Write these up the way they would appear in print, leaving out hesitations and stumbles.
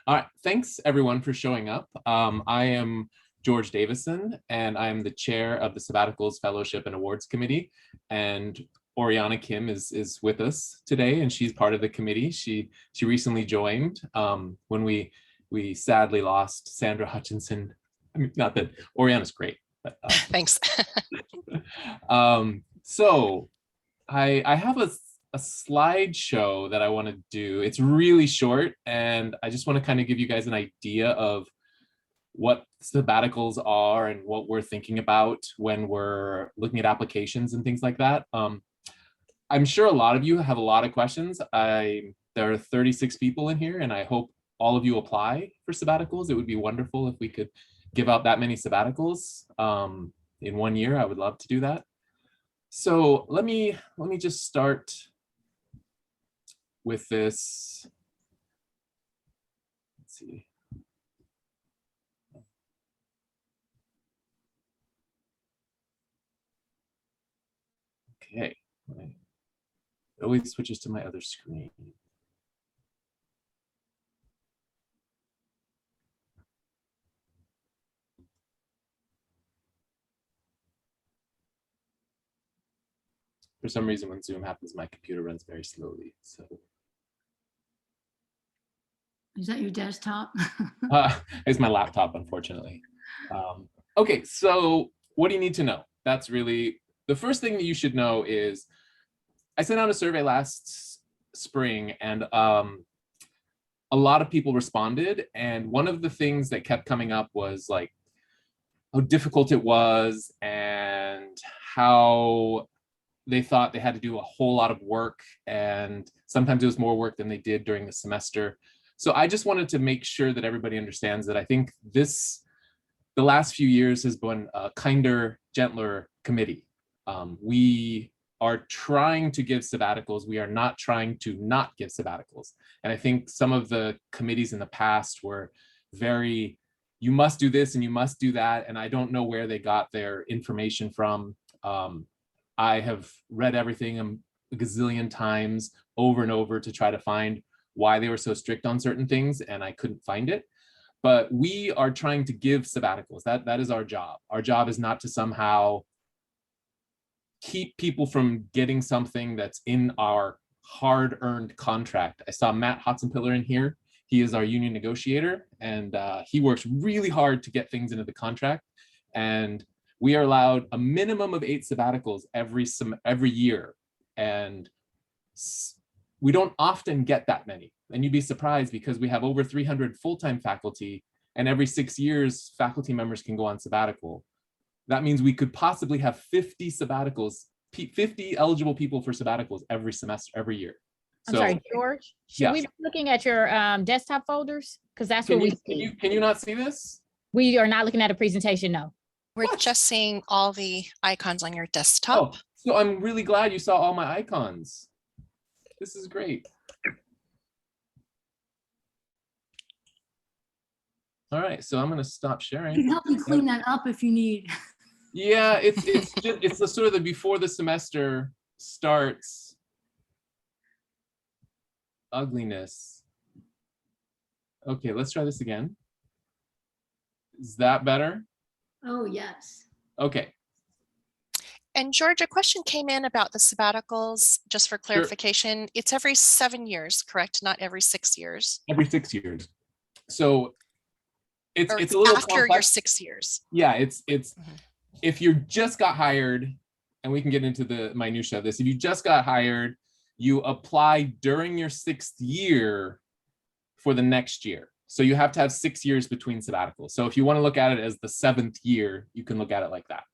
All right, thanks everyone for showing up. I am George Davison, and I am the chair of the Sabbaticals Fellowship and Awards Committee. And Oriana Kim is with us today, and she's part of the committee. She recently joined when we sadly lost Sandra Hutchinson. I mean, not that Oriana's great, but thanks. So I have a slideshow that I want to do. It's really short, and I just want to kind of give you guys an idea of what sabbaticals are and what we're thinking about when we're looking at applications and things like that. I'm sure a lot of you have a lot of questions. There are 36 people in here, and I hope all of you apply for sabbaticals. It would be wonderful if we could give out that many sabbaticals in 1 year. I would love to do that. So let me just start with this. Let's see. Okay, it always switches to my other screen. For some reason, when Zoom happens, my computer runs very slowly. So, is that your desktop? It's my laptop, unfortunately. Okay, so what do you need to know? That's really the first thing that you should know is I sent out a survey last spring, and a lot of people responded. And one of the things that kept coming up was like how difficult it was and how they thought they had to do a whole lot of work, and sometimes it was more work than they did during the semester. So I just wanted to make sure that everybody understands that I think the last few years has been a kinder, gentler committee. We are trying to give sabbaticals. We are not trying to not give sabbaticals. And I think some of the committees in the past were very, you must do this and you must do that. And I don't know where they got their information from. I have read everything a gazillion times over and over to try to find why they were so strict on certain things, and I couldn't find it. But we are trying to give sabbaticals. That is our job. Our job is not to somehow keep people from getting something that's in our hard-earned contract. I saw Matt Hotzenpiller in here. He is our union negotiator, and he works really hard to get things into the contract. And we are allowed a minimum of 8 sabbaticals every year, and we don't often get that many. And you'd be surprised because we have over 300 full-time faculty, and every 6 years, faculty members can go on sabbatical. That means we could possibly have 50 sabbaticals, 50 eligible people for sabbaticals every semester, every year. I'm sorry, George, should we be looking at your desktop folders? Because that's what we see. Can you not see this? We are not looking at a presentation, no. We're just seeing all the icons on your desktop. Oh, so I'm really glad you saw all my icons. This is great. All right, so I'm going to stop sharing. I can help you clean that up if you need. Yeah, it's the sort of the before the semester starts ugliness. Okay, let's try this again. Is that better? Oh, yes. Okay. And George, a question came in about the sabbaticals, just for clarification. Sure. It's every 7 years, correct? Not every 6 years. Every 6 years. So it's a little after complex. Your 6 years. Yeah, it's if you just got hired, and we can get into the minutia of this. If you just got hired, you apply during your 6th year for the next year. So you have to have 6 years between sabbaticals. So if you want to look at it as the 7th year, you can look at it like that.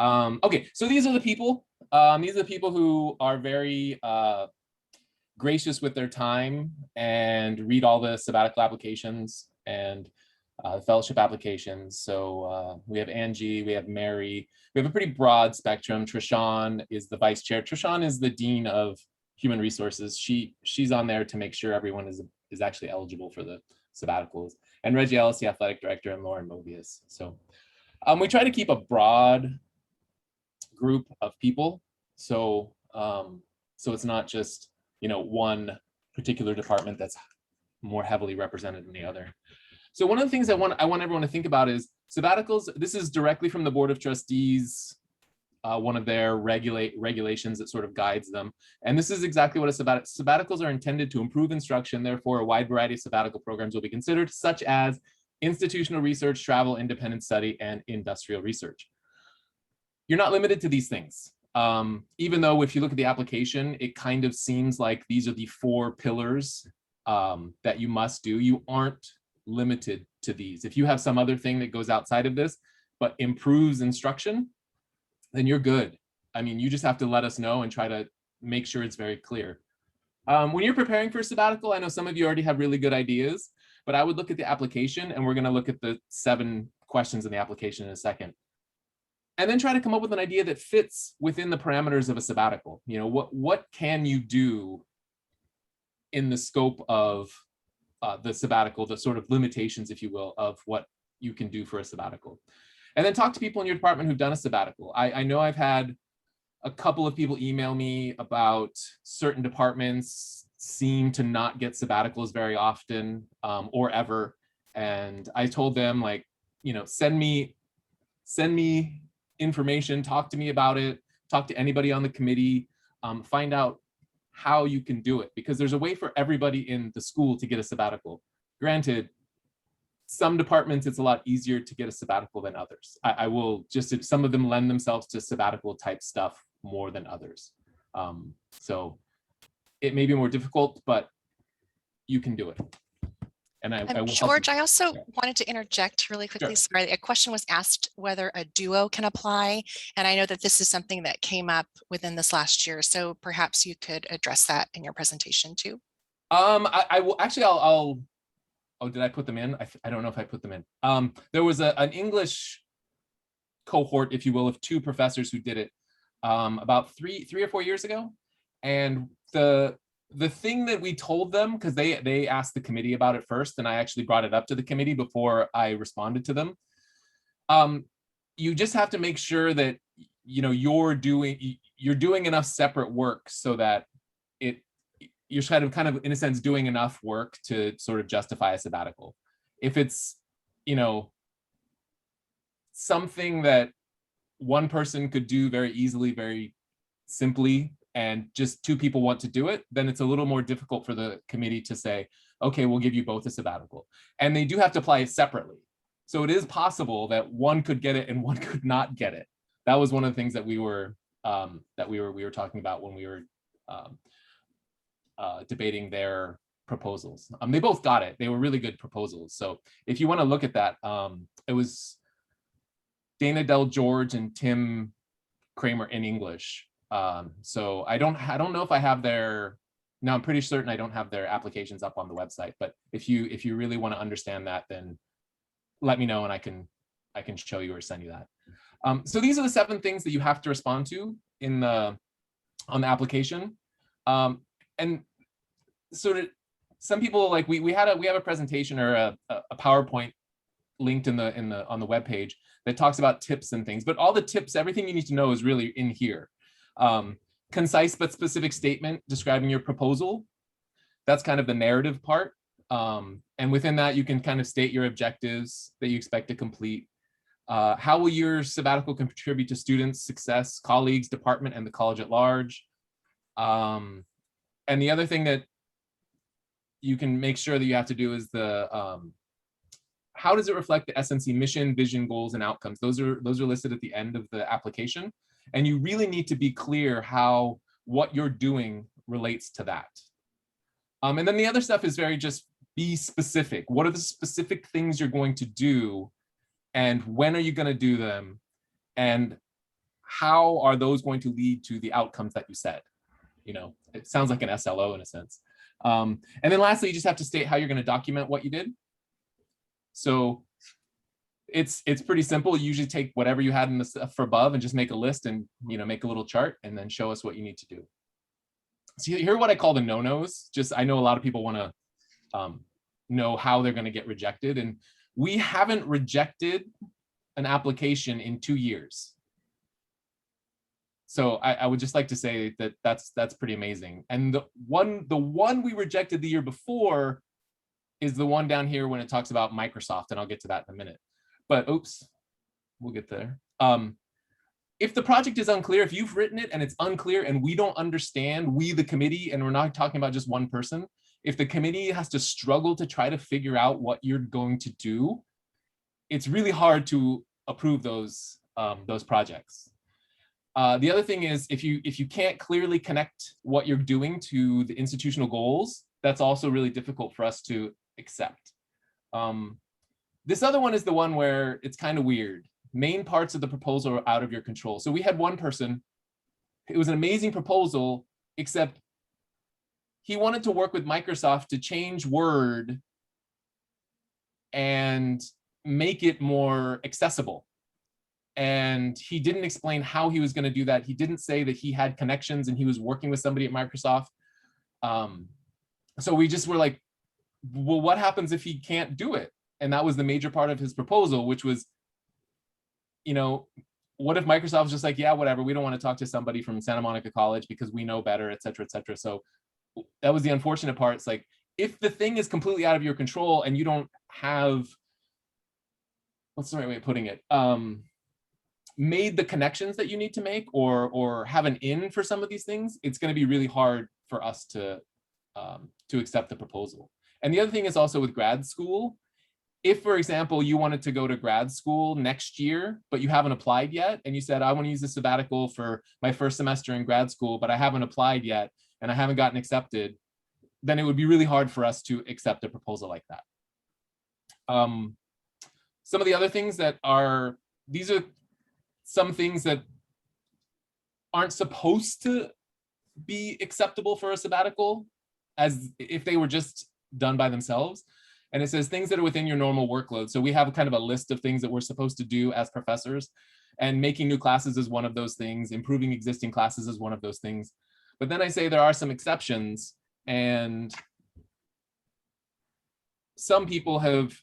Okay, so these are the people. These are the people who are very gracious with their time and read all the sabbatical applications and fellowship applications. So we have Angie, we have Mary. We have a pretty broad spectrum. Trishan is the vice chair. Trishan is the dean of human resources. She's on there to make sure everyone is actually eligible for the sabbaticals. And Reggie Ellis, the athletic director, and Lauren Movius. So we try to keep a broad group of people. So so it's not just, you know, one particular department that's more heavily represented than the other. So one of the things I want everyone to think about is sabbaticals. This is directly from the Board of Trustees, one of their regulations that sort of guides them. And this is exactly what a sabbaticals are intended to improve instruction. Therefore, a wide variety of sabbatical programs will be considered, such as institutional research, travel, independent study, and industrial research. You're not limited to these things. Even though if you look at the application, it kind of seems like these are the 4 pillars that you must do. You aren't limited to these. If you have some other thing that goes outside of this, but improves instruction, then you're good. I mean, you just have to let us know and try to make sure it's very clear. When you're preparing for a sabbatical, I know some of you already have really good ideas, but I would look at the application, and we're going to look at the 7 questions in the application in a second. And then try to come up with an idea that fits within the parameters of a sabbatical. You know, what can you do in the scope of the sabbatical, the sort of limitations, if you will, of what you can do for a sabbatical. And then talk to people in your department who've done a sabbatical. I know I've had a couple of people email me about certain departments seem to not get sabbaticals very often or ever. And I told them, like, you know, send me information, talk to me about it, talk to anybody on the committee, find out how you can do it, because there's a way for everybody in the school to get a sabbatical. Granted, some departments it's a lot easier to get a sabbatical than others. I will just, some of them lend themselves to sabbatical type stuff more than others. So it may be more difficult, but you can do it. And I will George, I also Yeah. wanted to interject really quickly. Sure. Sorry, a question was asked whether a duo can apply. And I know that this is something that came up within this last year. So perhaps you could address that in your presentation too. I will actually, I'll oh, did I put them in? I don't know if I put them in. There was an English cohort, if you will, of 2 professors who did it about three or 4 years ago. And the thing that we told them, because they asked the committee about it first, and I actually brought it up to the committee before I responded to them. You just have to make sure that, you know, you're doing enough separate work so that you're kind of in a sense doing enough work to sort of justify a sabbatical. If it's, you know, something that one person could do very easily, very simply, and just 2 people want to do it, then it's a little more difficult for the committee to say, okay, we'll give you both a sabbatical. And they do have to apply it separately. So it is possible that one could get it and one could not get it. That was one of the things that we were talking about when we were debating their proposals. They both got it. They were really good proposals. So if you want to look at that, it was Dana Del George and Tim Kramer in English. So I don't know if I have their, no, I'm pretty certain I don't have their applications up on the website, but if you really want to understand that, then let me know and I can show you or send you that. So these are the 7 things that you have to respond to on the application. And sort of some people, like we have a presentation or a PowerPoint linked on the webpage that talks about tips and things, but all the tips, everything you need to know is really in here. Concise but specific statement describing your proposal. That's kind of the narrative part. And within that, you can kind of state your objectives that you expect to complete. How will your sabbatical contribute to students' success, colleagues, department, and the college at large? And the other thing that you can make sure that you have to do is how does it reflect the SNC mission, vision, goals, and outcomes? Those are listed at the end of the application. And you really need to be clear how what you're doing relates to that. And then the other stuff is very just be specific. What are the specific things you're going to do? And when are you going to do them? And how are those going to lead to the outcomes that you said? You know, it sounds like an SLO in a sense. And then lastly, you just have to state how you're going to document what you did. So it's pretty simple. You usually take whatever you had in the stuff for above and just make a list and, you know, make a little chart and then show us what you need to do. So here are what I call the no-nos. Just, I know a lot of people want to know how they're going to get rejected, and we haven't rejected an application in 2 years. So I would just like to say that that's pretty amazing. And the one we rejected the year before is the one down here when it talks about Microsoft, and I'll get to that in a minute. But oops, we'll get there. If the project is unclear, if you've written it and it's unclear and we don't understand, we the committee, and we're not talking about just one person, if the committee has to struggle to try to figure out what you're going to do, it's really hard to approve those projects. The other thing is if you can't clearly connect what you're doing to the institutional goals, that's also really difficult for us to accept. This other one is the one where it's kind of weird. Main parts of the proposal are out of your control. So we had one person, it was an amazing proposal, except he wanted to work with Microsoft to change Word and make it more accessible. And he didn't explain how he was going to do that. He didn't say that he had connections and he was working with somebody at Microsoft. So we just were like, well, what happens if he can't do it? And that was the major part of his proposal, which was, you know, what if Microsoft was just like, yeah, whatever, we don't want to talk to somebody from Santa Monica College because we know better, et cetera, et cetera. So that was the unfortunate part. It's like, if the thing is completely out of your control and you don't have, what's the right way of putting it? Made the connections that you need to make or have an in for some of these things, it's going to be really hard for us to accept the proposal. And the other thing is also with grad school. If, for example, you wanted to go to grad school next year, but you haven't applied yet, and you said, I want to use a sabbatical for my first semester in grad school, but I haven't applied yet, and I haven't gotten accepted, then it would be really hard for us to accept a proposal like that. Some of the other things that are, these are some things that aren't supposed to be acceptable for a sabbatical, as if they were just done by themselves. And it says things that are within your normal workload. So we have kind of a list of things that we're supposed to do as professors, and making new classes is one of those things. Improving existing classes is one of those things. But then I say there are some exceptions, and some people have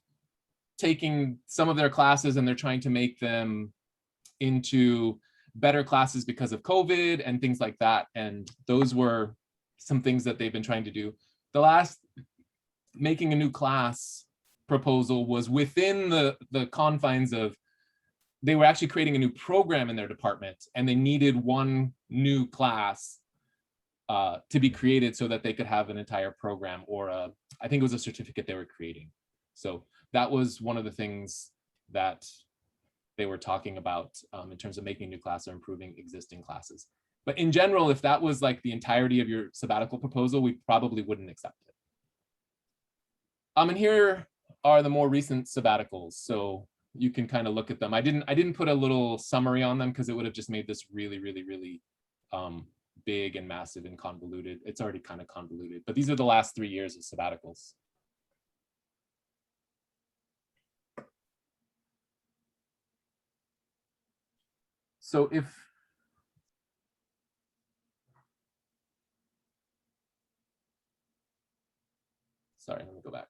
taken some of their classes and they're trying to make them into better classes because of COVID and things like that. And those were some things that they've been trying to do. The last making a new class proposal was within the confines of, they were actually creating a new program in their department, and they needed one new class to be created so that they could have an entire program, or I think it was a certificate they were creating. So that was one of the things that they were talking about in terms of making a new class or improving existing classes. But in general, if that was like the entirety of your sabbatical proposal, we probably wouldn't accept it. And here are the more recent sabbaticals, so you can kind of look at them. I didn't put a little summary on them because it would have just made this really, really, really big and massive and convoluted. It's already kind of convoluted, but these are the last 3 years of sabbaticals. So sorry, let me go back.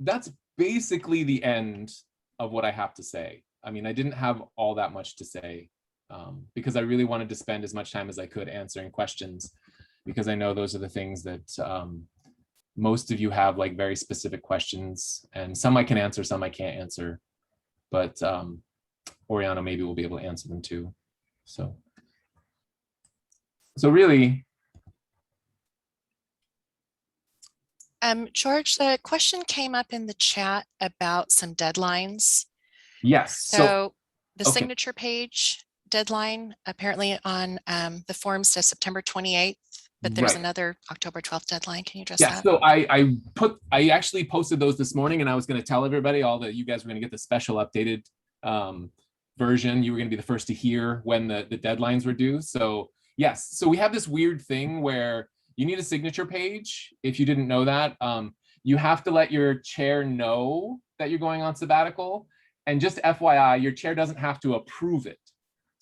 That's basically the end of what I have to say. I mean, I didn't have all that much to say because I really wanted to spend as much time as I could answering questions, because I know those are the things that most of you have, like very specific questions, and some I can answer, some I can't answer, but Oriana maybe will be able to answer them too. So really, George, the question came up in the chat about some deadlines. yes. So the okay. signature page deadline apparently on the form says September 28th, but there's Right. another October 12th deadline. Can you address Yeah, that? so I actually posted those this morning, and I was going to tell everybody, all that you guys were going to get the special updated version. You were going to be the first to hear when the deadlines were due. So yes, so we have this weird thing where you need a signature page. If you didn't know that, you have to let your chair know that you're going on sabbatical. And just FYI, your chair doesn't have to approve it.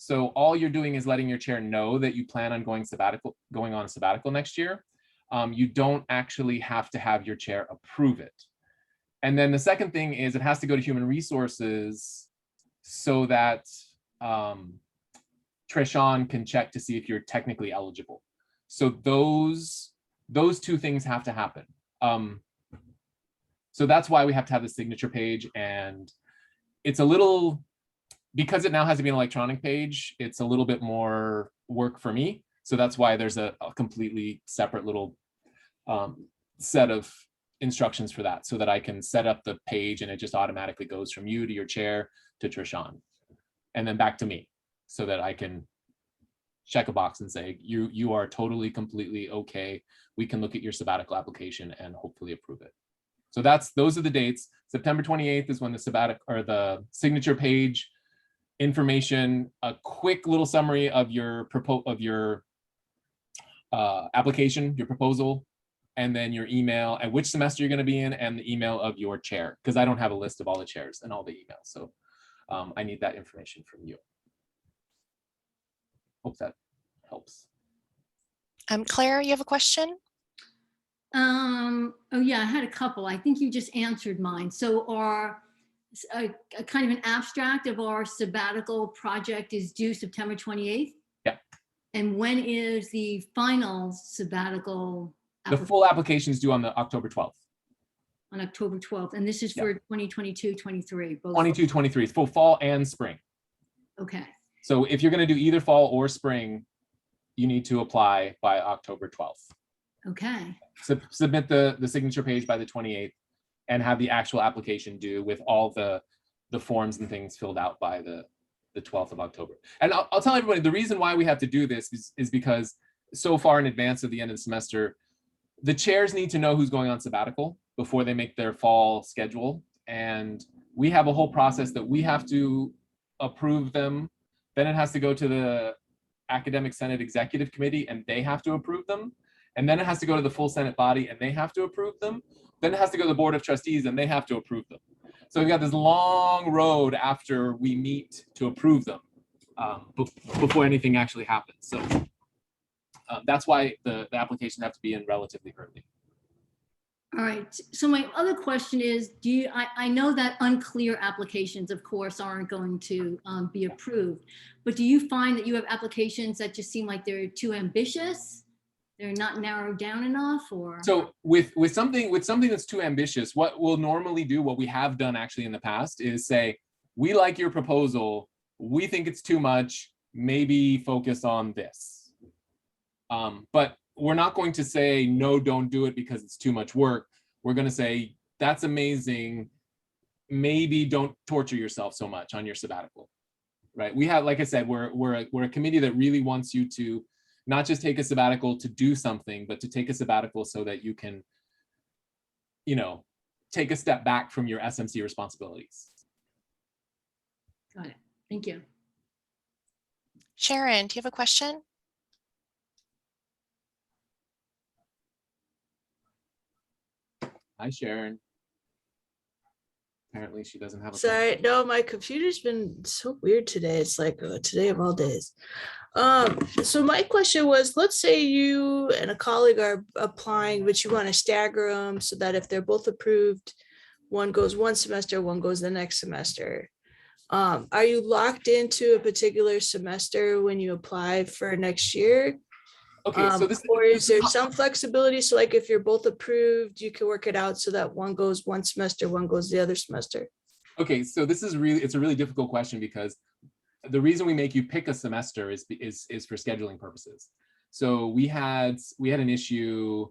So all you're doing is letting your chair know that you plan on going on a sabbatical next year. You don't actually have to have your chair approve it. And then the second thing is it has to go to human resources so that Trishan can check to see if you're technically eligible. So those two things have to happen. So that's why we have to have the signature page, and it's a little, because it now has to be an electronic page, it's a little bit more work for me. So that's why there's a completely separate little set of instructions for that, so that I can set up the page and it just automatically goes from you to your chair to Trishan and then back to me, so that I can check a box and say, you are totally, completely okay. We can look at your sabbatical application and hopefully approve it. So those are the dates. September 28th is when the sabbatical, or the signature page information, a quick little summary of your application, your proposal, and then your email and which semester you're going to be in, and the email of your chair, because I don't have a list of all the chairs and all the emails. So I need that information from you. Hope that helps. Claire, you have a question? Oh yeah, I had a couple. I think you just answered mine. So a kind of an abstract of our sabbatical project is due September 28th? Yeah. And when is the final sabbatical? The full application is due on the October 12th. On October 12th. And this is for 2022, 23. Both 22, 23. It's full fall and spring. Okay. So if you're going to do either fall or spring, you need to apply by October 12th. Okay. Submit the signature page by the 28th and have the actual application due with all the forms and things filled out by the 12th of October. And I'll tell everybody, the reason why we have to do this is because so far in advance of the end of the semester, the chairs need to know who's going on sabbatical before they make their fall schedule. And we have a whole process that we have to approve them. Then it has to go to the Academic Senate Executive Committee and they have to approve them. And then it has to go to the full Senate body and they have to approve them. Then it has to go to the Board of Trustees and they have to approve them. So we've got this long road after we meet to approve them before anything actually happens. So that's why the applications have to be in relatively early. All right. So my other question is, I know that unclear applications, of course, aren't going to be approved, but do you find that you have applications that just seem like they're too ambitious? They're not narrowed down enough, or? So with something that's too ambitious, what we'll normally do, what we have done actually in the past, is say, we like your proposal, we think it's too much, maybe focus on this. But we're not going to say, no, don't do it because it's too much work. We're going to say, that's amazing, maybe don't torture yourself so much on your sabbatical, right? We have, like I said, we're a committee that really wants you to not just take a sabbatical to do something, but to take a sabbatical so that you can, take a step back from your SMC responsibilities. Got it. Thank you. Sharon, do you have a question? Hi, Sharon. Apparently she doesn't have a Sorry, phone. no, my computer's been so weird today. It's like today of all days. So my question was, let's say you and a colleague are applying, but you want to stagger them so that if they're both approved, one goes one semester, one goes the next semester. Are you locked into a particular semester when you apply for next year? Okay, so or is there some flexibility? So like if you're both approved, you can work it out so that one goes one semester, one goes the other semester. Okay, so it's a really difficult question because the reason we make you pick a semester is for scheduling purposes. So we had an issue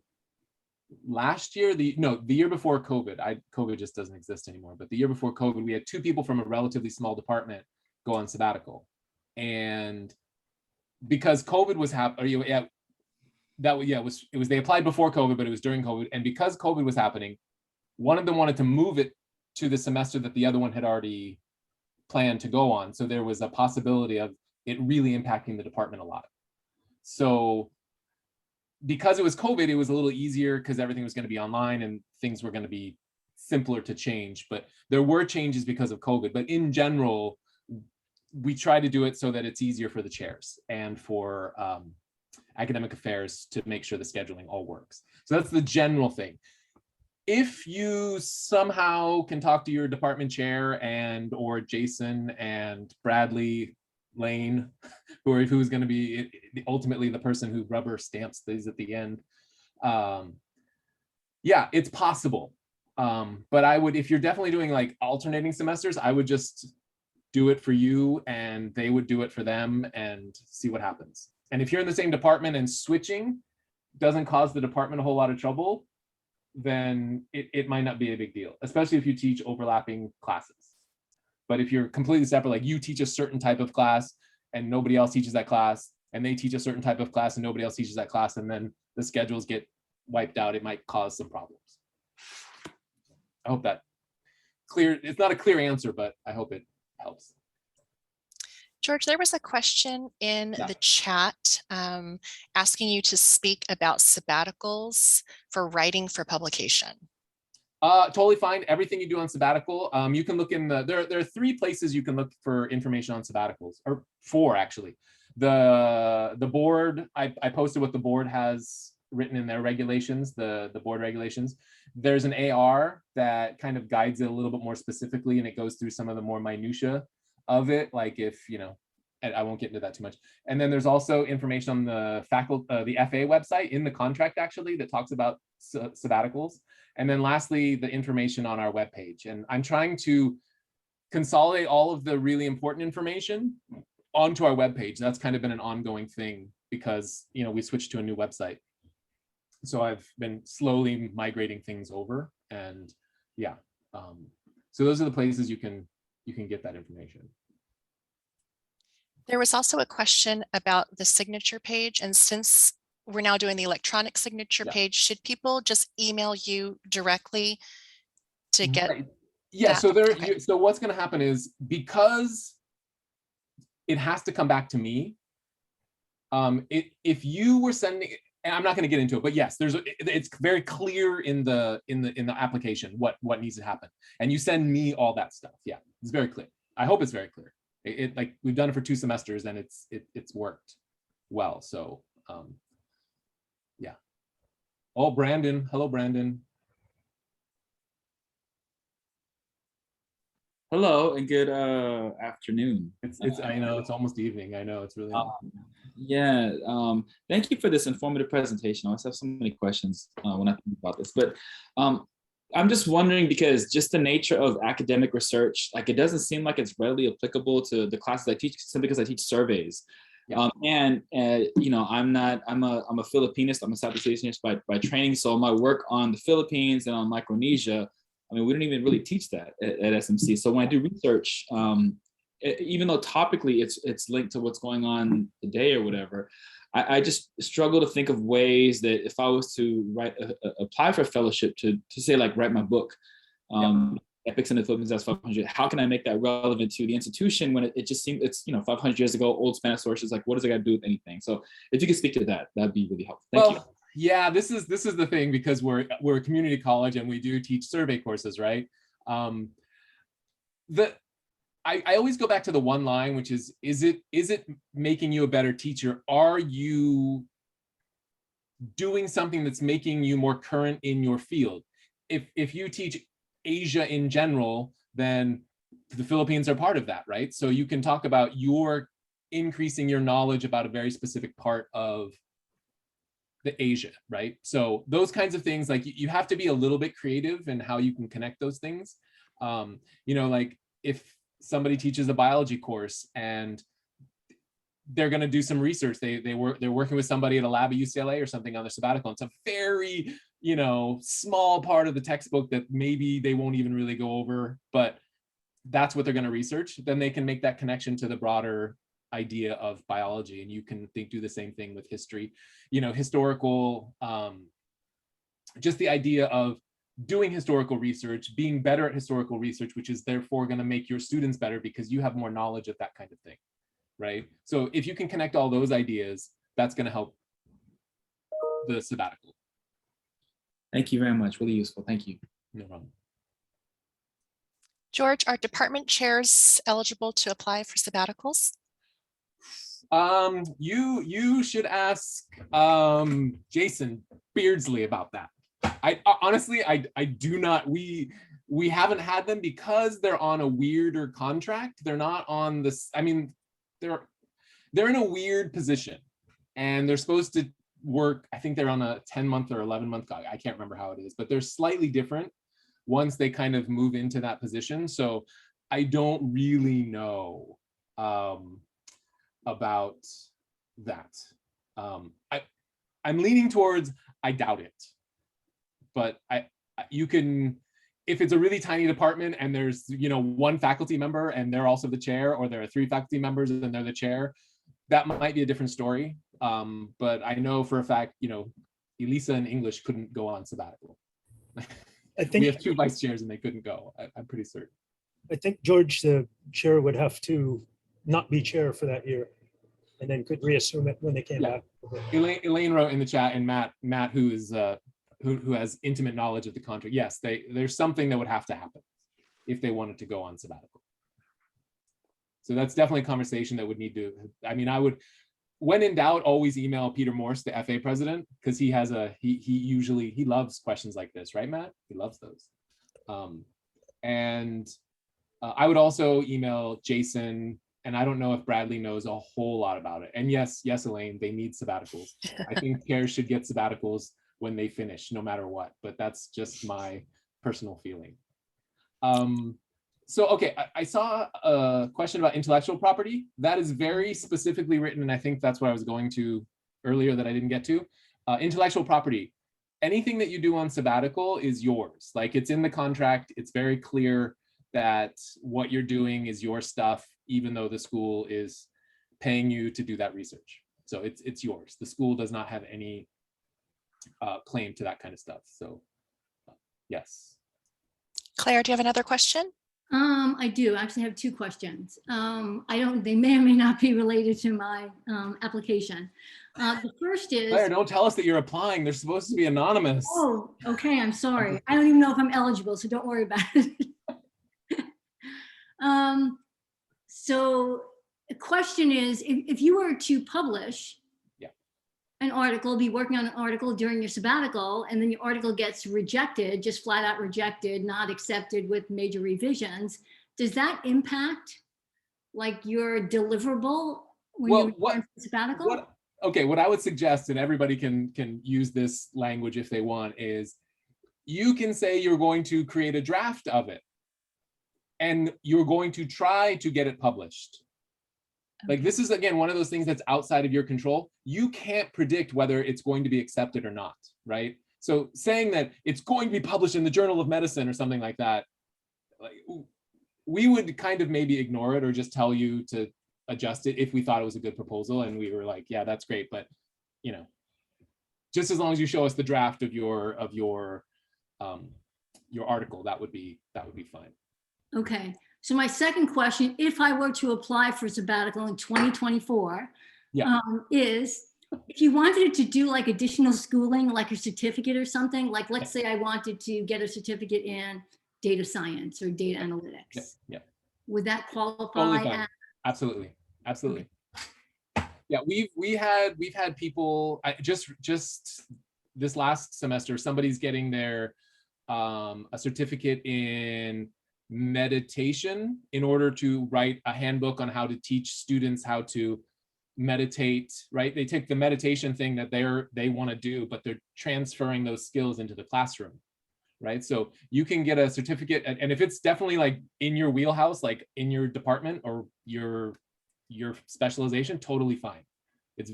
last year, the year before COVID. COVID just doesn't exist anymore, but the year before COVID, we had two people from a relatively small department go on sabbatical. And because COVID was happening, they applied before COVID, but it was during COVID. And because COVID was happening, one of them wanted to move it to the semester that the other one had already planned to go on. So there was a possibility of it really impacting the department a lot. So because it was COVID, it was a little easier because everything was going to be online and things were going to be simpler to change. But there were changes because of COVID. But in general, we try to do it so that it's easier for the chairs and for academic affairs to make sure the scheduling all works. So that's the general thing. If you somehow can talk to your department chair and or Jason and Bradley Lane, who's going to be ultimately the person who rubber stamps these at the end, yeah, it's possible. But I would, if you're definitely doing like alternating semesters, I would just do it for you and they would do it for them and see what happens. And if you're in the same department and switching doesn't cause the department a whole lot of trouble, then it might not be a big deal, especially if you teach overlapping classes. But if you're completely separate, like you teach a certain type of class and nobody else teaches that class, and they teach a certain type of class and nobody else teaches that class, and then the schedules get wiped out, it might cause some problems. I hope that clear. It's not a clear answer, but I hope it helps. George, there was a question in the chat asking you to speak about sabbaticals for writing for publication. Totally fine. Everything you do on sabbatical, you can look in the, there are 3 places you can look for information on sabbaticals, or 4 actually. The board, I posted what the board has written in their regulations, the board regulations. There's an AR that kind of guides it a little bit more specifically, and it goes through some of the more minutia of it, like if, you know, and I won't get into that too much. And then there's also information on the the FA website in the contract actually that talks about sabbaticals. And then lastly, the information on our webpage. And I'm trying to consolidate all of the really important information onto our webpage. That's kind of been an ongoing thing because, you know, we switched to a new website. So I've been slowly migrating things over, and yeah. So those are the places you can get that information. There was also a question about the signature page, and since we're now doing the electronic signature page, should people just email you directly to get? Right. Yeah. that? So there. Okay. So what's going to happen is, because it has to come back to me. If you were sending, and I'm not going to get into it, but yes, it's very clear in the application what needs to happen, and you send me all that stuff. Yeah, it's very clear. I hope it's very clear. Like we've done it for 2 semesters and it's worked well. So yeah. Oh, Brandon. Hello, Brandon. Hello and good afternoon. It's I know it's almost evening. I know it's really yeah. Thank you for this informative presentation. I always have so many questions when I think about this, but I'm just wondering, because just the nature of academic research, like it doesn't seem like it's readily applicable to the classes I teach, simply because I teach surveys. Yeah. And you know, I'm a Filipinist. I'm a Southeast Asianist by training. So my work on the Philippines and on Micronesia, I mean, we don't even really teach that at SMC. So when I do research, even though topically it's linked to what's going on today or whatever, I just struggle to think of ways that if I was to apply for a fellowship to say like write my book, Epics in the Philippines, that's 500. How can I make that relevant to the institution when it just seems it's 500 years ago, old Spanish sources? Like, what does it got to do with anything? So if you could speak to that, that'd be really helpful. Thank you. Yeah, this is the thing, because we're a community college and we do teach survey courses, right? I always go back to the one line, which is it making you a better teacher? Are you doing something that's making you more current in your field? If you teach Asia in general, then the Philippines are part of that, right? So you can talk about your increasing your knowledge about a very specific part of the Asia, right? So those kinds of things, like you have to be a little bit creative in how you can connect those things. You know, like if somebody teaches a biology course and they're going to do some research, they're working with somebody at a lab at UCLA or something on their sabbatical. It's a very, you know, small part of the textbook that maybe they won't even really go over, but that's what they're going to research. Then they can make that connection to the broader idea of biology, and you can do the same thing with history, you know, historical, just the idea of doing historical research, being better at historical research, which is therefore going to make your students better because you have more knowledge of that kind of thing, right? So if you can connect all those ideas, that's going to help the sabbatical. Thank you very much. Really useful. Thank you. No problem. George, are department chairs eligible to apply for sabbaticals? You should ask Jason Beardsley about that. I honestly I do not. We haven't had them because they're on a weirder contract. They're not on this. I mean, they're in a weird position, and they're supposed to work. I think they're on a 10-month or 11-month. I can't remember how it is, but they're slightly different once they kind of move into that position. So I don't really know about that. I'm leaning towards I doubt it, but you can, if it's a really tiny department and there's one faculty member and they're also the chair, or there are 3 faculty members and they're the chair, that might be a different story. But I know for a fact, Elisa in English couldn't go on sabbatical. I think we have 2 vice chairs and they couldn't go. I'm pretty certain. I think George, the chair, would have to not be chair for that year, and then could reassume it when they came back. Elaine wrote in the chat, and Matt, who is who has intimate knowledge of the contract. Yes, there's something that would have to happen if they wanted to go on sabbatical. So that's definitely a conversation that would need to. I mean, I would, when in doubt, always email Peter Morse, the FA president, because he has he usually loves questions like this, right, Matt? He loves those. I would also email Jason, and I don't know if Bradley knows a whole lot about it. And yes, Elaine, they need sabbaticals. I think chairs should get sabbaticals when they finish, no matter what. But that's just my personal feeling. So, okay, I saw a question about intellectual property. That is very specifically written, and I think that's what I was going to earlier that I didn't get to. Intellectual property, anything that you do on sabbatical is yours. Like, it's in the contract. It's very clear that what you're doing is your stuff, even though the school is paying you to do that research. So it's yours. The school does not have any claim to that kind of stuff. So yes. Claire, do you have another question? I do. I actually have 2 questions. They may or may not be related to my application. The first is— Claire, don't tell us that you're applying. They're supposed to be anonymous. Oh, okay. I'm sorry. I don't even know if I'm eligible, so don't worry about it. So the question is, if you were to publish an article, be working on an article during your sabbatical, and then your article gets rejected, just flat out rejected, not accepted with major revisions, does that impact like your deliverable when you return from sabbatical? What I would suggest, and everybody can use this language if they want, is you can say you're going to create a draft of it and you're going to try to get it published. Like, this is, again, one of those things that's outside of your control. You can't predict whether it's going to be accepted or not, right? So saying that it's going to be published in the Journal of Medicine or something like that, like, we would kind of maybe ignore it or just tell you to adjust it if we thought it was a good proposal and we were like, yeah, that's great, but just as long as you show us the draft of your article, that would be fine. Okay. So my second question, if I were to apply for sabbatical in 2024, is if you wanted to do like additional schooling, like a certificate or something, like let's say I wanted to get a certificate in data science or data analytics. Would that qualify? Totally fine. Absolutely. Yeah, we've had people just this last semester, somebody's getting their a certificate in meditation in order to write a handbook on how to teach students how to meditate, right? They take the meditation thing that they want to do, but they're transferring those skills into the classroom, right? So you can get a certificate, and if it's definitely like in your wheelhouse, like in your department or your specialization, totally fine. It's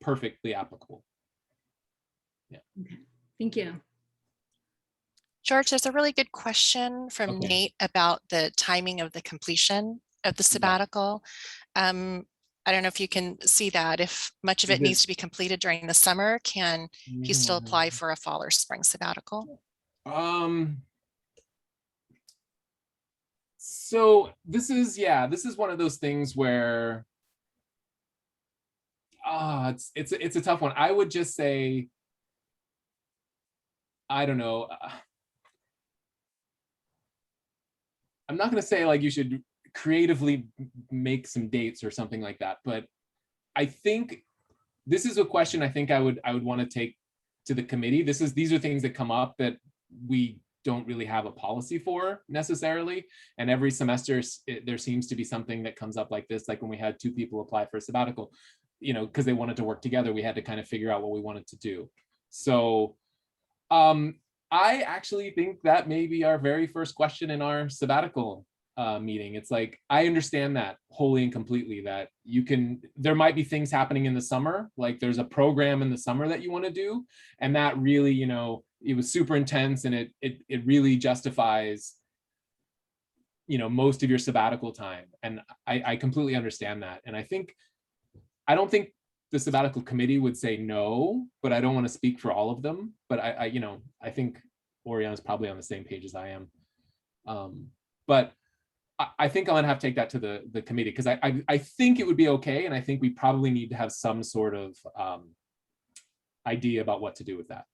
perfectly applicable. Yeah. Okay. Thank you. George, there's a really good question from Nate about the timing of the completion of the sabbatical. I don't know if you can see that. If much of it needs to be completed during the summer, can he still apply for a fall or spring sabbatical? So this is one of those things where it's a tough one. I would just say, I don't know. I'm not going to say like you should creatively make some dates or something like that, but I think this is a question I think I would want to take to the committee. These are things that come up that we don't really have a policy for necessarily. And every semester there seems to be something that comes up like this, like when we had 2 people apply for a sabbatical, you know, because they wanted to work together, we had to kind of figure out what we wanted to do. So I actually think that may be our very first question in our sabbatical meeting. It's like, I understand that wholly and completely, that there might be things happening in the summer, like there's a program in the summer that you want to do, and that really, you know, it was super intense, and it really justifies, you know, most of your sabbatical time. And I completely understand that. And I don't think the sabbatical committee would say no, but I don't want to speak for all of them. But I you know, I think Oriana's probably on the same page as I am. But I think I'm gonna have to take that to the committee, because I think it would be okay, and I think we probably need to have some sort of idea about what to do with that.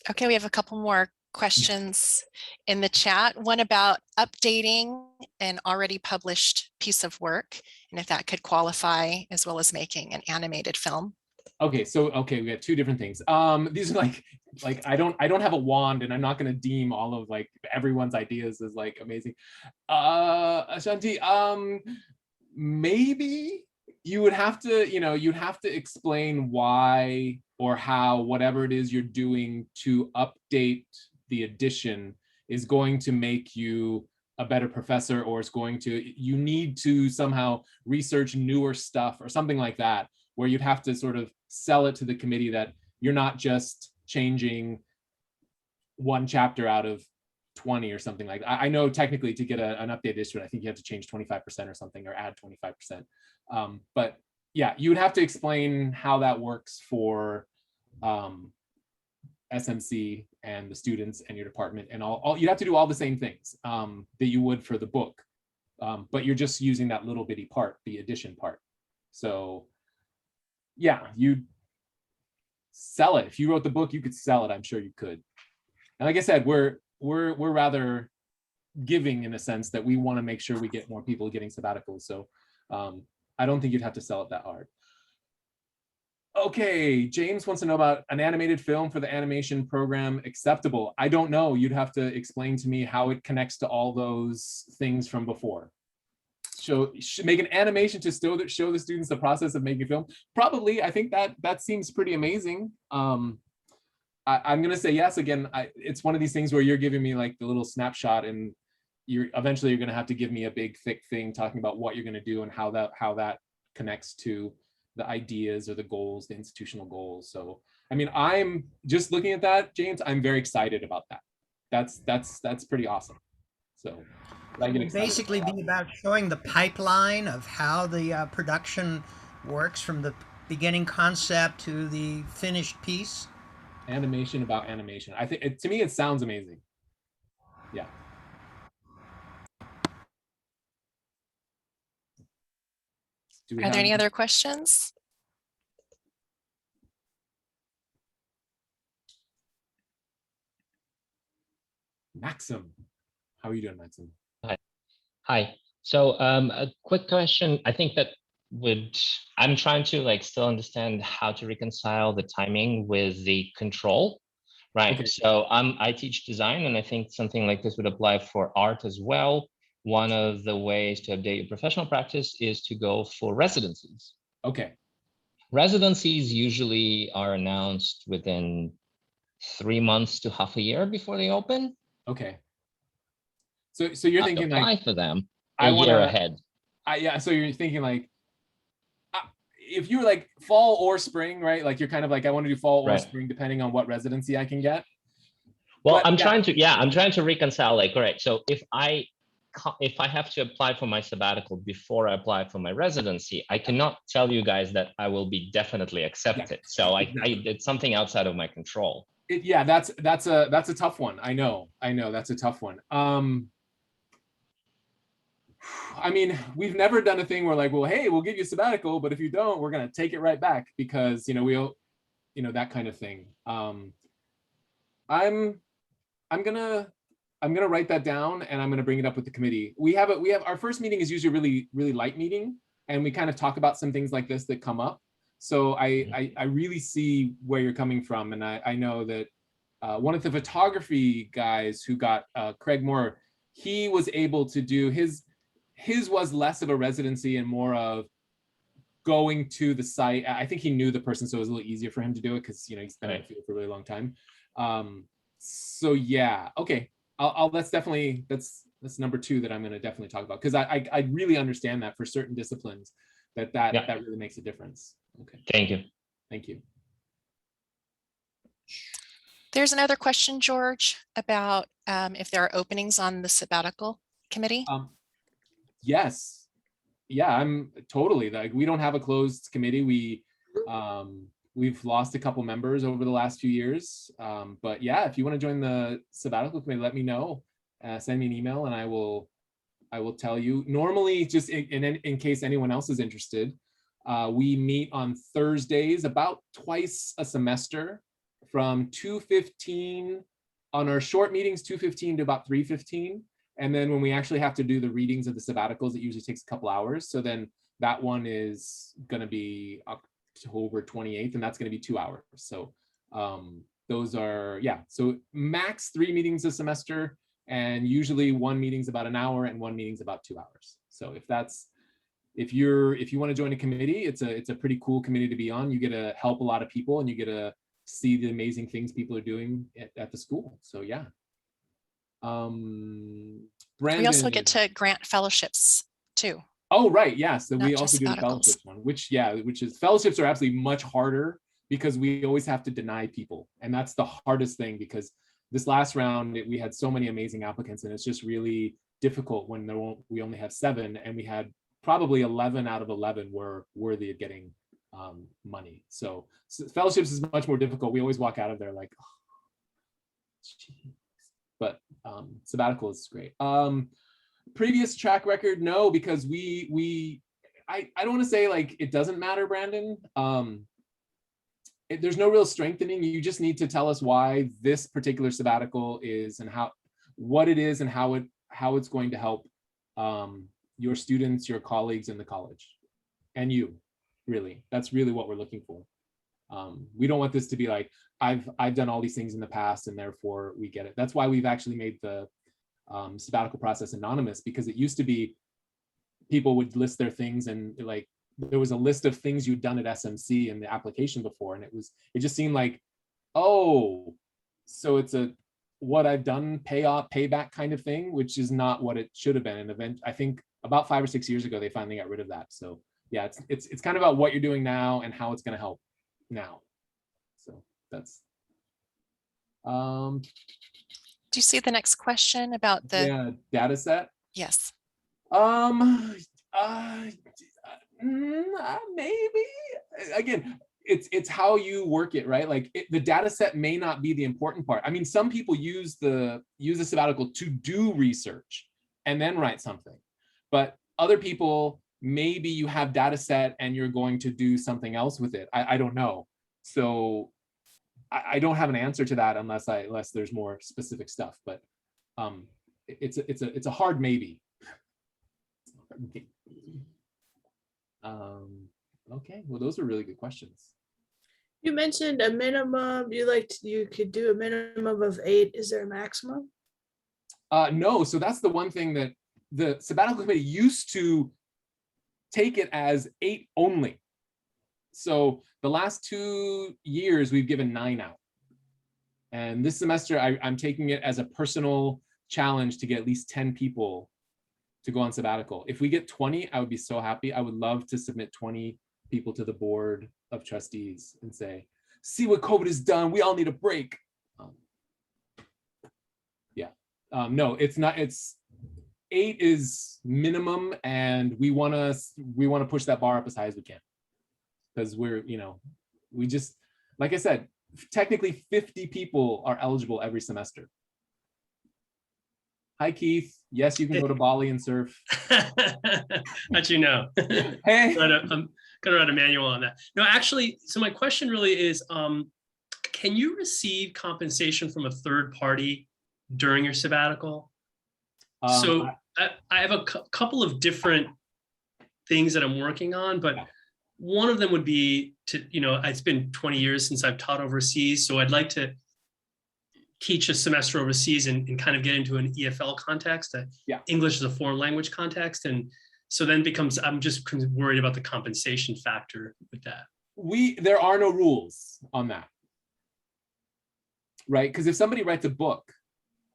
Okay, we have a couple more questions in the chat. One about updating an already published piece of work, and if that could qualify as well as making an animated film. Okay, so we got 2 different things. These are like I don't have a wand, and I'm not going to deem all of like everyone's ideas as like amazing. Ashanti, maybe you would have to, you know, you'd have to explain why or how whatever it is you're doing to update the edition is going to make you a better professor, or you need to somehow research newer stuff or something like that, where you'd have to sort of sell it to the committee that you're not just changing 1 chapter out of 20 or something like that. I know technically to get an updated issue, I think you have to change 25% or something, or add 25%. But yeah, you would have to explain how that works for SMC and the students and your department, and all you'd have to do all the same things that you would for the book, but you're just using that little bitty part, the edition part. So yeah, you sell it. If you wrote the book, you could sell it. I'm sure you could. And like I said, we're rather giving in a sense that we want to make sure we get more people getting sabbaticals. So I don't think you'd have to sell it that hard. Okay, James wants to know about an animated film for the animation program acceptable. I don't know. You'd have to explain to me how it connects to all those things from before. Make an animation to show the students the process of making film. Probably, I think that seems pretty amazing. I'm gonna say yes again. It's one of these things where you're giving me like the little snapshot, and eventually you're gonna have to give me a big thick thing talking about what you're gonna do and how that connects to the ideas or the goals, the institutional goals. So I mean, I'm just looking at that, James. I'm very excited about that. That's pretty awesome. So. It will basically be about showing the pipeline of how the production works from the beginning concept to the finished piece. Animation about animation. I think to me it sounds amazing. Yeah. Are there any other questions? Maxim, how are you doing, Maxim? Hi. So a quick question. I think that I'm trying to like still understand how to reconcile the timing with the control, right? Okay. So I teach design, and I think something like this would apply for art as well. One of the ways to update your professional practice is to go for residencies. Okay. Residencies usually are announced within 3 months to half a year before they open. Okay. So you're thinking apply like for them a year ahead. Yeah. So you're thinking like, if you were like fall or spring, right? Like you're kind of like, I want to do fall or spring, depending on what residency I can get. Well, I'm trying to reconcile. Like, all right. So if I have to apply for my sabbatical before I apply for my residency, I cannot tell you guys that I will be definitely accepted. Yeah. So it's something outside of my control. Yeah, that's a tough one. I know that's a tough one. I mean, we've never done a thing where like, well, hey, we'll give you a sabbatical, but if you don't, we're gonna take it right back, because that kind of thing. I'm gonna I'm gonna write that down and I'm gonna bring it up with the committee. We have our first meeting is usually really light meeting, and we kind of talk about some things like this that come up. So I really see where you're coming from, and I know that one of the photography guys who got Craig Moore, he was able to do his was less of a residency and more of going to the site. I think he knew the person, so it was a little easier for him to do it because, you know, he's been in the field for a really long time. So yeah, okay. That's definitely, that's number 2 that I'm going to definitely talk about, because I really understand that for certain disciplines that really makes a difference. Okay. Thank you. Thank you. There's another question, George, about if there are openings on the sabbatical committee. Yes. Yeah, I'm totally, like, we don't have a closed committee. We've lost a couple members over the last few years. But yeah, if you want to join the sabbatical committee, let me know. Send me an email and I will tell you. Normally, just in case anyone else is interested, we meet on Thursdays about twice a semester from 2:15 on our short meetings, 2:15 to about 3:15. And then when we actually have to do the readings of the sabbaticals, it usually takes a couple hours. So then that one is going to be October 28th, and that's going to be 2 hours. So those are, yeah, so max 3 meetings a semester, and usually one meeting's about an hour and one meeting's about 2 hours. So if you want to join a committee, it's a pretty cool committee to be on. You get to help a lot of people and you get to see the amazing things people are doing at the school. So yeah. Brandon, we also get to grant fellowships too. Oh, right. Yeah. So Not we also do the fellowships one, which is fellowships are absolutely much harder because we always have to deny people. And that's the hardest thing, because this last round, we had so many amazing applicants, and it's just really difficult when we only have 7, and we had probably 11 out of 11 were worthy of getting money. So fellowships is much more difficult. We always walk out of there like, oh, but sabbatical is great. Previous track record, no, because I don't want to say like it doesn't matter, Brandon. There's no real strengthening. You just need to tell us why this particular sabbatical is and what it is and how it's going to help your students, your colleagues in the college, and you. Really, that's really what we're looking for. We don't want this to be like, I've done all these things in the past and therefore we get it. That's why we've actually made the sabbatical process anonymous, because it used to be people would list their things and like there was a list of things you'd done at SMC in the application before, and it just seemed like, oh, so it's a what I've done payback kind of thing, which is not what it should have been. An event, I think about 5 or 6 years ago they finally got rid of that. So yeah, it's kind of about what you're doing now and how it's going to help now. So that's do you see the next question about the data set? Yes. Maybe again, it's how you work it, right? Like the data set may not be the important part. I mean, some people use the sabbatical to do research and then write something, but other people, maybe you have data set and you're going to do something else with it. I don't know. So I don't have an answer to that unless there's more specific stuff, but it's a hard maybe. Okay, well, those are really good questions. You mentioned a minimum, you could do a minimum of 8. Is there a maximum? No, so that's the one thing that the sabbatical committee used to take it as 8 only. So the last 2 years we've given 9 out. And this semester I'm taking it as a personal challenge to get at least 10 people to go on sabbatical. If we get 20, I would be so happy. I would love to submit 20 people to the board of trustees and say, see what COVID has done. We all need a break. No, it's not. It's 8 is minimum, and we want to push that bar up as high as we can, because we just, like I said, technically 50 people are eligible every semester. Hi, Keith. Yes, you can go to Bali and surf. How'd you know? Hey. I'm gonna write a manual on that. No, actually, so my question really is, can you receive compensation from a third party during your sabbatical? So I have a couple of different things that I'm working on, but one of them would be to, it's been 20 years since I've taught overseas. So I'd like to teach a semester overseas and kind of get into an EFL context, English as a foreign language context. And so then I'm just worried about the compensation factor with that. There are no rules on that, right? Because if somebody writes a book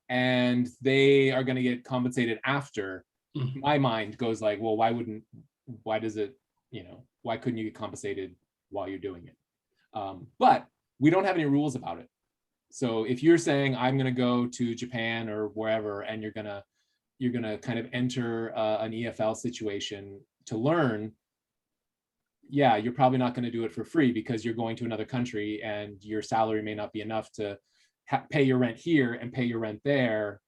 and they are going to get compensated after, my mind goes like, well, why couldn't you get compensated while you're doing it? But we don't have any rules about it. So if you're saying I'm going to go to Japan or wherever, and you're gonna kind of enter an EFL situation to learn, you're probably not going to do it for free because you're going to another country and your salary may not be enough to pay your rent here and pay your rent there,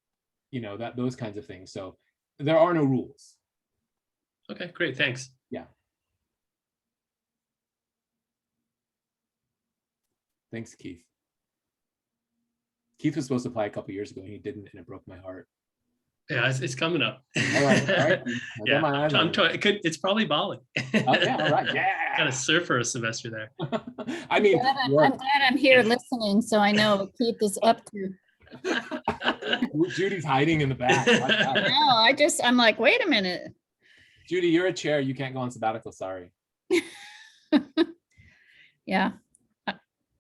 those kinds of things. So there are no rules. Okay, great, thanks. Yeah. Thanks, Keith. Keith was supposed to apply a couple years ago and he didn't, and it broke my heart. Yeah, it's coming up. All right. Yeah, it's probably Bali. Yeah, all right. Yeah. Got to surf for a semester there. I mean, I'm glad I'm here listening, so I know what Keith is up to. Judy's hiding in the back. No, I'm like, wait a minute. Judy, you're a chair. You can't go on sabbatical. Sorry. Yeah,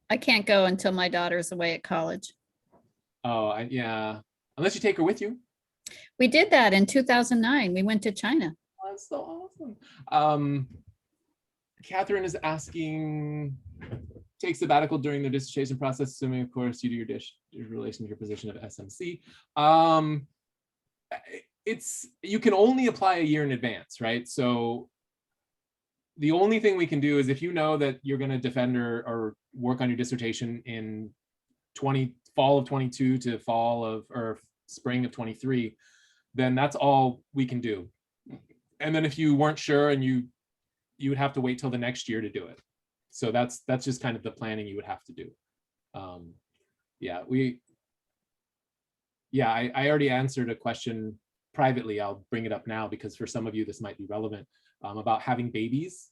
I can't go until my daughter's away at college. Oh, yeah. Unless you take her with you. We did that in 2009. We went to China. Oh, that's so awesome. Catherine is asking, take sabbatical during the dissertation process, assuming, of course, you do your relation to your position of SMC. You can only apply a year in advance, right? So the only thing we can do is if you know that you're going to defend or work on your dissertation in fall of 22 to spring of 23, then that's all we can do. And then if you weren't sure, and you would have to wait till the next year to do it. So that's just kind of the planning you would have to do. I already answered a question privately. I'll bring it up now because for some of you this might be relevant, about having babies.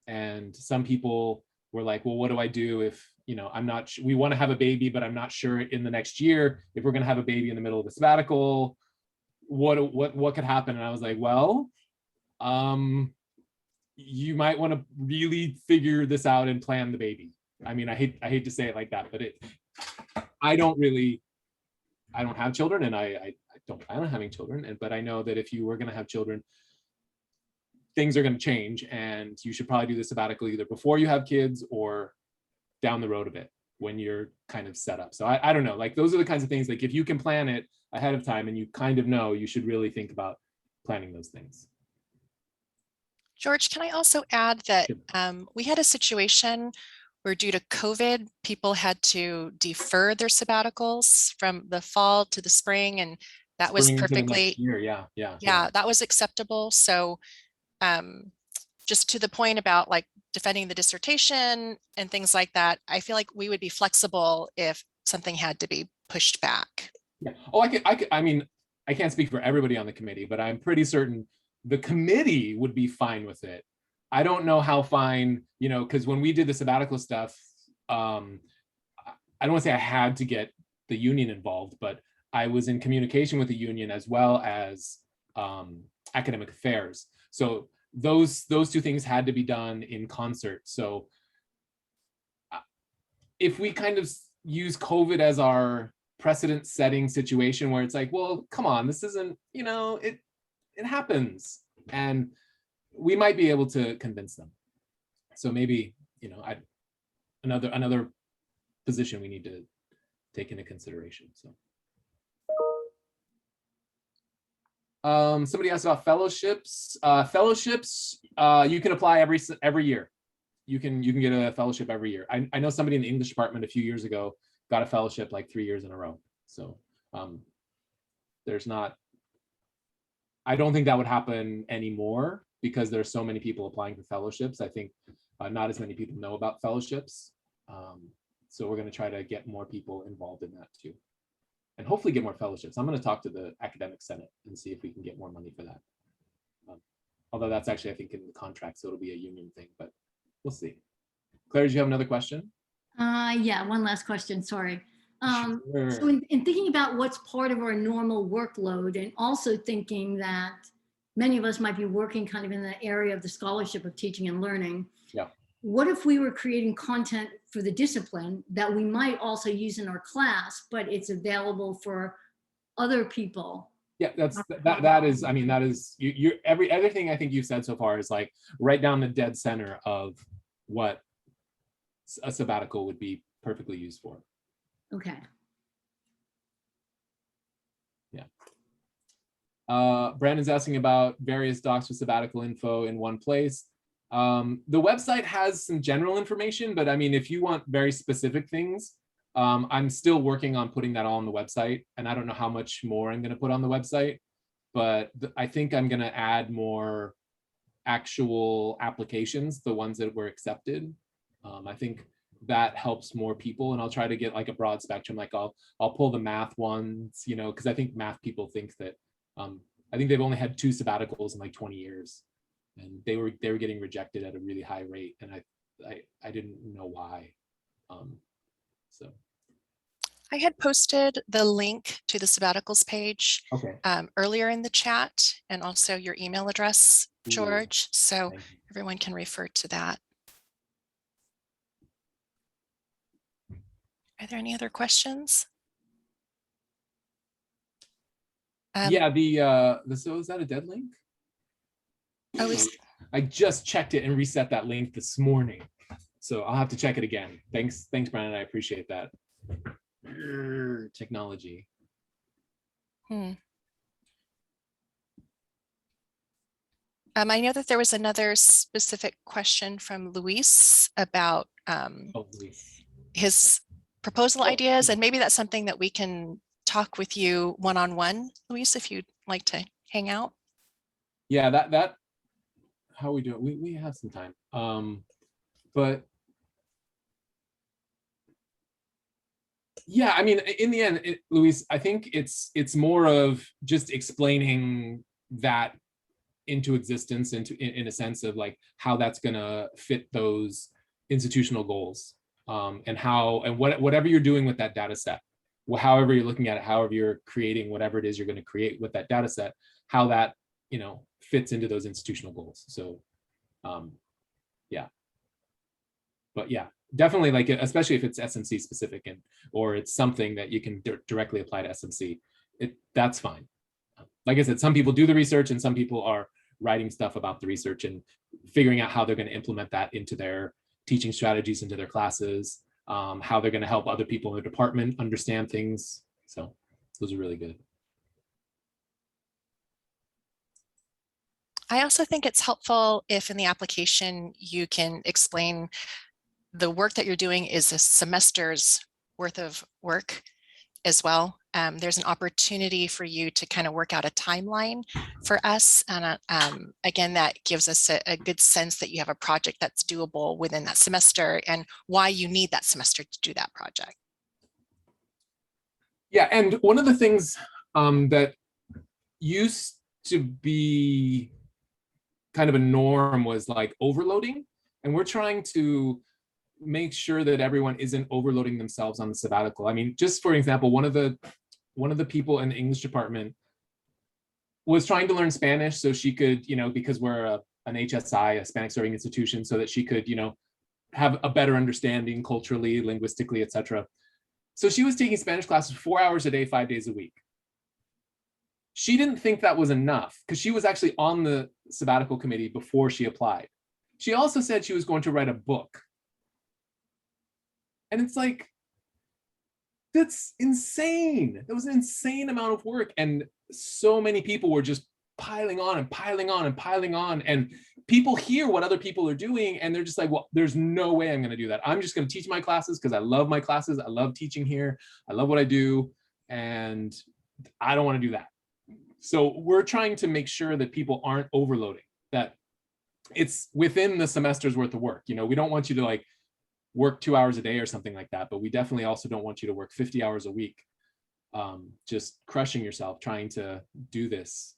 And some people were like, well, what do I do if we want to have a baby, but I'm not sure in the next year if we're going to have a baby in the middle of the sabbatical, what could happen? And I was like, well, you might want to really figure this out and plan the baby. I mean, I hate to say it like that, but I don't have children, and I don't plan on having children. But I know that if you were going to have children, things are going to change, and you should probably do the sabbatical either before you have kids or down the road a bit when you're kind of set up. So I don't know, like those are the kinds of things, like if you can plan it ahead of time and you kind of know, you should really think about planning those things. George, can I also add that we had a situation where due to COVID, people had to defer their sabbaticals from the fall to the spring, and that was perfectly, that was acceptable. So just to the point about like defending the dissertation and things like that, I feel like we would be flexible if something had to be pushed back. Yeah. Oh, I mean, I can't speak for everybody on the committee, but I'm pretty certain the committee would be fine with it. I don't know how fine, because when we did the sabbatical stuff, I don't want to say I had to get the union involved, but I was in communication with the union as well as academic affairs. So those two things had to be done in concert. So if we kind of use COVID as our precedent setting situation where it's like, well, come on, this isn't, it happens, and we might be able to convince them. So maybe, another position we need to take into consideration. So somebody asked about fellowships. You can apply every year. You can get a fellowship every year. I know somebody in the English department a few years ago got a fellowship like 3 years in a row. So I don't think that would happen anymore because there's so many people applying for fellowships. I think not as many people know about fellowships. So we're going to try to get more people involved in that too. and hopefully get more fellowships. I'm going to talk to the academic senate and see if we can get more money for that. Although that's actually, I think, in the contract, so it'll be a union thing, but we'll see. Claire, did you have another question? Yeah, one last question, sorry. Sure. So in thinking about what's part of our normal workload, and also thinking that many of us might be working kind of in the area of the scholarship of teaching and learning. Yeah. What if we were creating content for the discipline that we might also use in our class, but it's available for other people? Yeah, that is, I mean, that is, everything I think you've said so far is like right down the dead center of what a sabbatical would be perfectly used for. Okay. Yeah. Brandon's asking about various docs with sabbatical info in one place. The website has some general information, but I mean, if you want very specific things, I'm still working on putting that all on the website, and I don't know how much more I'm going to put on the website, but I think I'm going to add more actual applications, the ones that were accepted. I think that helps more people, and I'll try to get like a broad spectrum. Like I'll pull the math ones, you know, because I think math people think that I think they've only had 2 sabbaticals in like 20 years, and they were getting rejected at a really high rate, and I didn't know why. So I had posted the link to the sabbaticals page earlier in the chat, and also your email address, George, so everyone can refer to that. Are there any other questions? Yeah, so is that a dead link? Oh, I just checked it and reset that link this morning, so I'll have to check it again. Thanks, Brandon. I appreciate that. Technology. I know that there was another specific question from Luis about his proposal ideas, and maybe that's something that we can talk with you one-on-one, Luis, if you'd like to hang out. Yeah, that how we do it. We have some time, but yeah, I mean, in the end, Luis, I think it's more of just explaining that into existence, in a sense of like how that's gonna fit those institutional goals, and whatever you're doing with that data set, however you're looking at it, however you're creating whatever it is you're going to create with that data set, how that, you know, fits into those institutional goals. So yeah, but yeah, definitely, like, especially if it's SMC specific, or it's something that you can directly apply to SMC, that's fine. Like I said, some people do the research, and some people are writing stuff about the research and figuring out how they're going to implement that into their teaching strategies, into their classes, how they're going to help other people in the department understand things. So those are really good. I also think it's helpful if in the application you can explain the work that you're doing is a semester's worth of work as well. There's an opportunity for you to kind of work out a timeline for us. And again, that gives us a good sense that you have a project that's doable within that semester and why you need that semester to do that project. Yeah, and one of the things that used to be kind of a norm was like overloading. And we're trying to make sure that everyone isn't overloading themselves on the sabbatical. I mean, just for example, one of the people in the English department was trying to learn Spanish so she could, you know, because we're an HSI, a Hispanic serving institution, so that she could, you know, have a better understanding culturally, linguistically, etc. So she was taking Spanish classes 4 hours a day, 5 days a week. She didn't think that was enough because she was actually on the sabbatical committee before she applied. She also said she was going to write a book. And it's like, that's insane. That was an insane amount of work. And so many people were just piling on and piling on and piling on. And people hear what other people are doing, and they're just like, well, there's no way I'm going to do that. I'm just going to teach my classes because I love my classes. I love teaching here. I love what I do. And I don't want to do that. So we're trying to make sure that people aren't overloading, that it's within the semester's worth of work. You know, we don't want you to like work 2 hours a day or something like that, but we definitely also don't want you to work 50 hours a week just crushing yourself trying to do this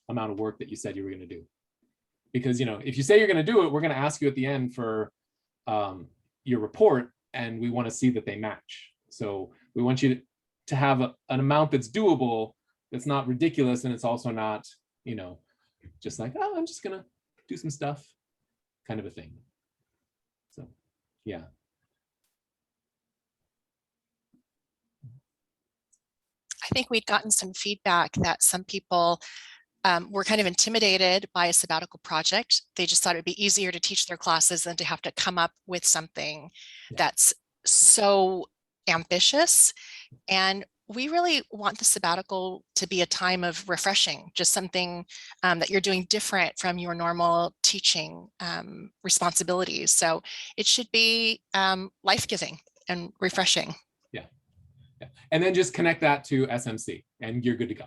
amount of work that you said you were going to do. Because, you know, if you say you're going to do it, we're going to ask you at the end for your report, and we want to see that they match. So we want you to have an amount that's doable, that's not ridiculous, and it's also not, you know, just like, oh, I'm just going to do some stuff kind of a thing. So, yeah. I think we'd gotten some feedback that some people were kind of intimidated by a sabbatical project. They just thought it'd be easier to teach their classes than to have to come up with something that's so ambitious. And we really want the sabbatical to be a time of refreshing, just something that you're doing different from your normal teaching responsibilities. So it should be life-giving and refreshing. Yeah. And then just connect that to SMC and you're good to go.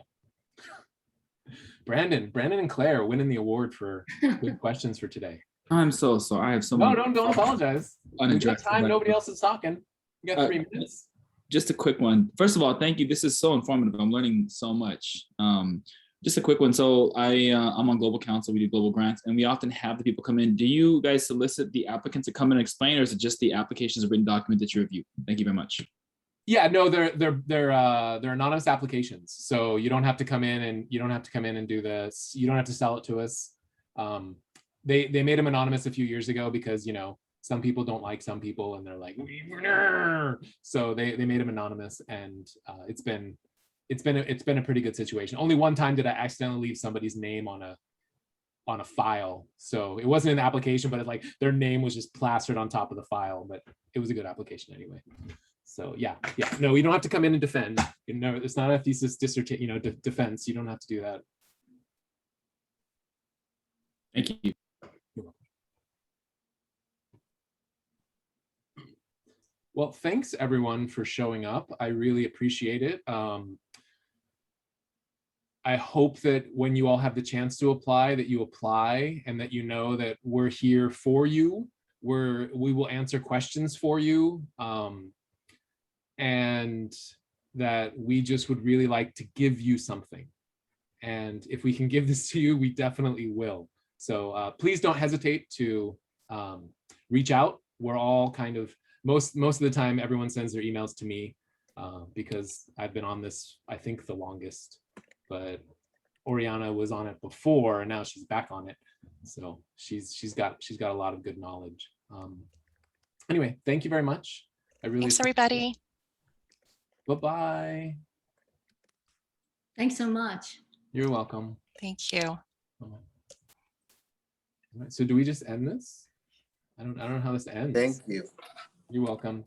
Brandon and Claire winning the award for good questions for today. I'm so sorry. I have so many. No, don't apologize. We got time. Nobody else is talking. You got 3 minutes. Just a quick one. First of all, thank you. This is so informative. I'm learning so much. Just a quick one. So I'm on Global Council. We do global grants, and we often have the people come in. Do you guys solicit the applicants to come in and explain, or is it just the applications written document that you review? Thank you very much. Yeah, no, they're anonymous applications. So you don't have to come in and do this. You don't have to sell it to us. They made them anonymous a few years ago because, you know, some people don't like some people and they're like, so they made them anonymous, and it's been a pretty good situation. Only one time did I accidentally leave somebody's name on a file. So it wasn't an application, but like their name was just plastered on top of the file, but it was a good application anyway. So yeah. No, you don't have to come in and defend. You know, it's not a thesis dissertation, you know, defense. You don't have to do that. Thank you. You're welcome. Well, thanks everyone for showing up. I really appreciate it. I hope that when you all have the chance to apply, that you apply, and that you know that we're here for you. We will answer questions for you. And that we just would really like to give you something. And if we can give this to you, we definitely will. So please don't hesitate to reach out. We're all kind of, most of the time, everyone sends their emails to me because I've been on this, I think, the longest, but Oriana was on it before and now she's back on it. So she's got a lot of good knowledge. Anyway, thank you very much. I really Thanks, everybody. Bye-bye. Thanks so much. You're welcome. Thank you. All right, so do we just end this? I don't know how this ends. Thank you. You're welcome.